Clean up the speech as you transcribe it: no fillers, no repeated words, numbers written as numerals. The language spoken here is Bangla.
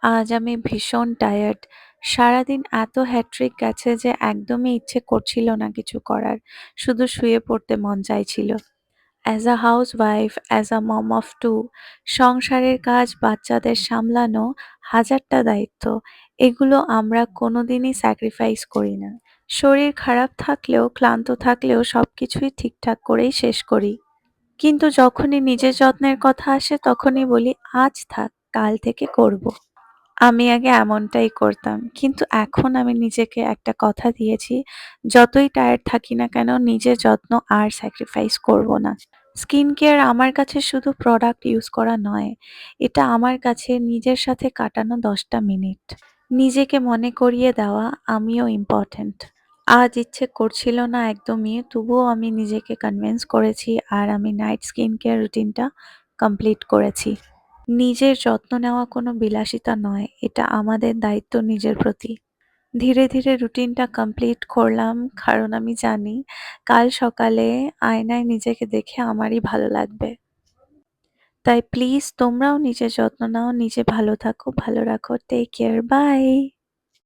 আজ আমি ভীষণ টায়ার্ড। সারাদিন এত হ্যাট্রিক গেছে যে একদমই ইচ্ছে করছিল না কিছু করার। শুধু শুয়ে পড়তে মন চাইছিল। As a housewife, as a mom of two, সংসারের কাজ, বাচ্চাদের সামলানো, হাজারটা দায়িত্ব। এগুলো আমরা কোনোদিনই স্যাক্রিফাইস করি না। শরীর খারাপ থাকলেও, ক্লান্ত থাকলেও সবকিছুই ঠিকঠাক করেই শেষ করি। কিন্তু যখনই নিজের যত্নের কথা আসে তখনই বলি, আজ থাক, কাল থেকে করব। আমি আগে এমনটাই করতাম। কিন্তু এখন আমি নিজেকে একটা কথা দিয়েছি, যতই টায়ার্ড থাকি না কেন নিজের যত্ন আর স্যাক্রিফাইস করব না। স্কিন কেয়ার আমার কাছে শুধু প্রোডাক্ট ইউজ করা নয়, এটা আমার কাছে নিজের সাথে কাটানো ১০টা মিনিট। নিজেকে মনে করিয়ে দেওয়া আমিও ইম্পর্ট্যান্ট। আজ ইচ্ছে করছিল না একদমই, তবুও আমি নিজেকে কনভিন্স করেছি আর আমি নাইট স্কিন কেয়ার রুটিনটা কমপ্লিট করেছি। নিজের যত্ন নেওয়া কোনো বিলাসিতা নয়, এটা আমাদের দায়িত্ব নিজের প্রতি। ধীরে ধীরে রুটিনটা কমপ্লিট করলাম, কারণ আমি জানি কাল সকালে আয়নায় নিজেকে দেখে আমারই ভালো লাগবে। তাই প্লিজ তোমরাও নিজের যত্ন নাও, নিজে ভালো থাকো, ভালো রাখো। Take care, by.